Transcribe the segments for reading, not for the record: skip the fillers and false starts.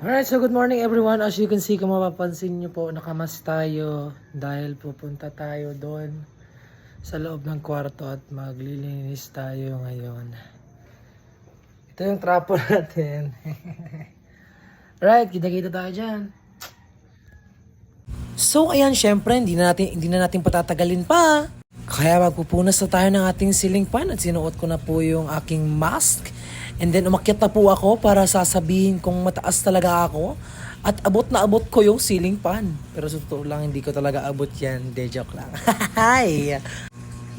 Alright, so good morning everyone. As you can see, kung mapapansin nyo po, nakamas tayo dahil pupunta tayo doon sa loob ng kwarto at maglilinis tayo ngayon. Ito yung trapo natin. Right, kita-kita tayo dyan. So ayan, syempre, hindi na natin patatagalin pa. Kaya magpupunas na tayo ng ating ceiling fan at sinuot ko na po yung aking mask. And then umakyat na po ako para sasabihin kung mataas talaga ako. At abot na abot ko yung ceiling fan. Pero sa totoo lang, hindi ko talaga abot yan. De joke lang. Hi!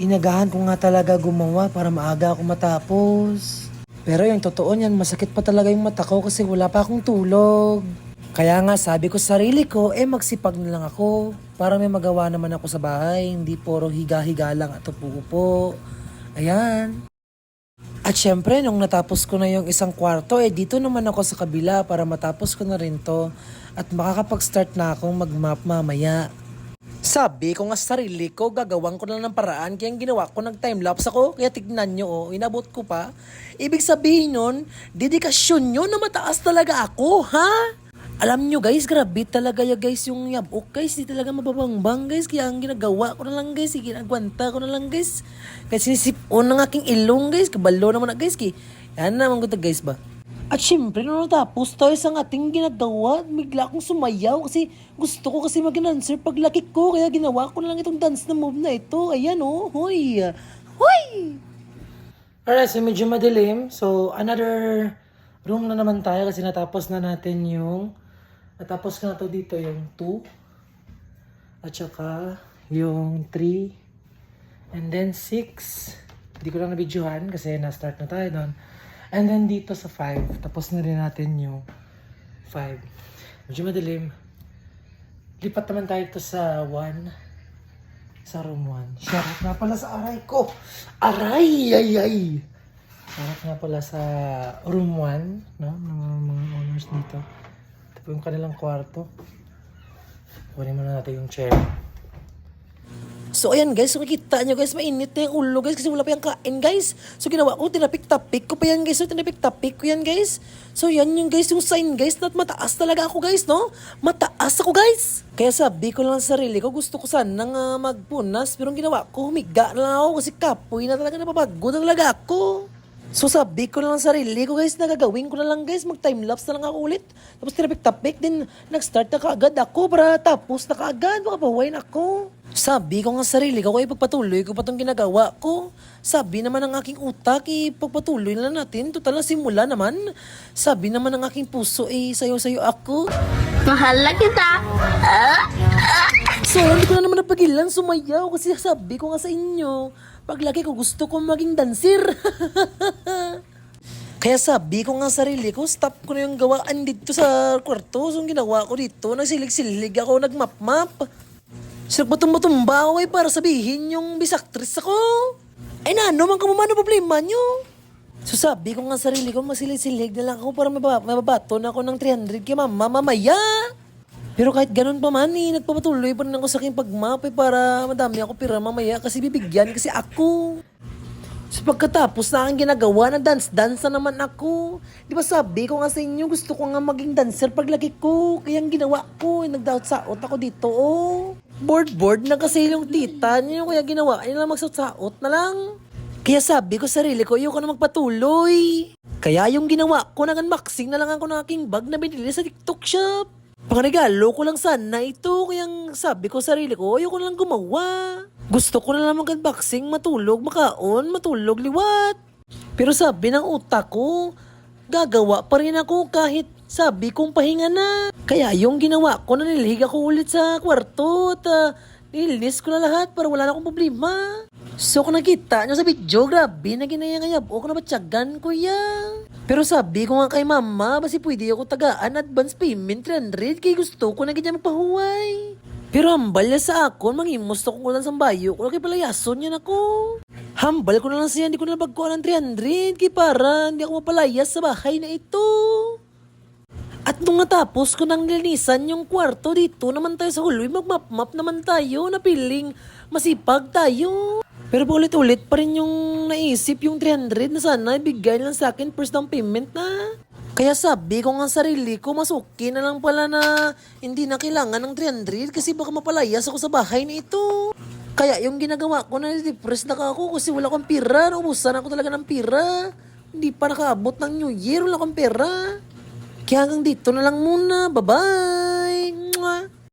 Inagahan ko nga talaga gumawa para maaga ako matapos. Pero yung totoo niyan, masakit pa talaga yung mata ko kasi wala pa akong tulog. Kaya nga sabi ko sa sarili ko, magsipag na lang ako. Para may magawa naman ako sa bahay. Hindi puro higa-higa lang at upo-upo. Ayan. At syempre, nung natapos ko na yung isang kwarto, dito naman ako sa kabila para matapos ko na rin to at makakapag-start na akong mag-map mamaya. Sabi ko nga sa sarili ko, gagawin ko na ng paraan, kaya ginawa ko, nag-timelapse ako, kaya tignan nyo, inabot ko pa. Ibig sabihin nun, dedikasyon nyo na mataas talaga ako, ha? Alam nyo guys, grabe talaga guys yung yabok guys, di talaga mababangbang guys, kaya ang ginagawa ko na lang guys, ginagwanta ko na lang guys. Kasi sinisipon ng aking ilong guys, kabalo naman na guys, yan naman ko guys ba. At syempre, nung natapos tayo sa ating ginagawa, bigla akong sumayaw kasi gusto ko kasi mag-dancer paglaki ko, kaya ginawa ko na lang itong dance na move na ito. Ayan oh, hoy! Hoy! Alright, so medyo madilim, so another room na naman tayo kasi natapos na natin yung natapos ko na to dito yung 2 at saka yung 3 and then 6. Hindi ko lang na-videohan kasi na-start na tayo doon. And then dito sa 5, tapos na rin natin yung 5. Medyo madilim. Lipat naman tayo to sa 1. Sa room 1. Shout nga pala sa aray ko. Aray! Ay! Shout nga pala sa room 1, no? Ng mga owners dito. Yung kanilang kwarto. Kunin muna natin yung chair. So ayan guys, so makikita nyo guys, mainit na yung ulo guys kasi wala pa yung kain guys. So ginawa ko, tinapik-tapik ko pa yan guys. So tinapik-tapik ko yan guys. So yan yung guys, yung sign guys, na mataas talaga ako guys, no? Mataas ako guys. Kaya sabi ko lang sa sarili ko, gusto ko sanang magpunas. Pero ang ginawa ko, humiga na lang ako kasi kapoy na talaga, napapagod na talaga ako. So sabi ko na lang sa sarili ko guys, nagagawin ko na lang guys, mag-timelapse na lang ako ulit. Tapos tinapik-tapik, din nag-start na kaagad ako para tapos na kaagad, makapahuwain ako. Sabi ko nga sa sarili ko, ipagpatuloy ko pa itong ginagawa ko. Sabi naman ng aking utak, ipagpatuloy na lang natin, total na simula naman. Sabi naman ng aking puso, sayo-sayo ako. Mahal na kita. So hindi ko na naman napagilan, sumayaw kasi sabi ko nga sa inyo, paglaki ko gusto ko maging dancer. Kaya sabi ko nga sarili ko, stop ko na yung gawaan dito sa kwarto. So, ang ginawa ko dito, nagsilig-silig ako, nagmap-map. So, nagbatumba-tumba ako para sabihin yung bisactress ako. Ay na, ano man kumamano problema nyo? So, sabi ko nga sarili ko, masilig-silig na lang ako para mababato na ako ng 300 kay mama mamaya. Pero kahit ganun pa man, nagpapatuloy pa rin ako sa aking pagmap para madami ako pira mamaya kasi bibigyan kasi ako. So pagkatapos na ang ginagawa, na dance-dance na naman ako. Di ba sabi ko nga sa inyo, gusto ko nga maging dancer paglaki ko. Kaya ang ginawa ko, nagdaot-saot ako dito, oh. Board na kasi yung tita niyo, kaya ginawa niya lang magsaot-saot na lang. Kaya sabi ko sarili ko, ayoko na magpatuloy. Kaya yung ginawa ko, nag-unboxing na lang ako ng aking bag na binili sa TikTok shop. Pangregalo ko lang sana ito, kaya sabi ko sarili ko, ayoko na lang gumawa. Gusto ko na lang mag-unboxing, matulog, makaon, matulog, liwat. Pero sabi ng utak ko, gagawa pa rin ako kahit sabi kong pahinga na. Kaya yung ginawa ko, nililiig ako ulit sa kwarto at nilinis ko na lahat para wala na akong problema. So kung nakita nyo sa video, grabe na ginayangayab o kung nabatsagan ko yan. Pero sabi ko nga kay mama, basi pwede ako tagaan advance payment 300 kay gusto ko na ganyan magpahuway. Pero hambal niya sa akon, mangimos ko lang sa bayo ko, kay palayason niya ako. Hambal ko na lang siya, hindi ko na nabagkuhan ng 300 kay para hindi ako mapalayas sa bahay na ito. At nung natapos ko nang nilinisan yung kwarto, dito naman tayo sa hallway, mag-map-map naman tayo na piling masipag tayo. Pero paulit-ulit pa rin yung naisip yung 300 na sana ibigay lang sa akin first down payment na. Kaya sabi ko nga sarili ko, masuki na lang pala na hindi na kailangan ng 300 kasi baka mapalayas ako sa bahay na ito. Kaya yung ginagawa ko, na-depress na ako kasi wala akong pira. Naubusan ako talaga ng pira. Hindi pa nakaabot ng New Year, wala akong pera. Kaya hanggang dito na lang muna. Bye-bye!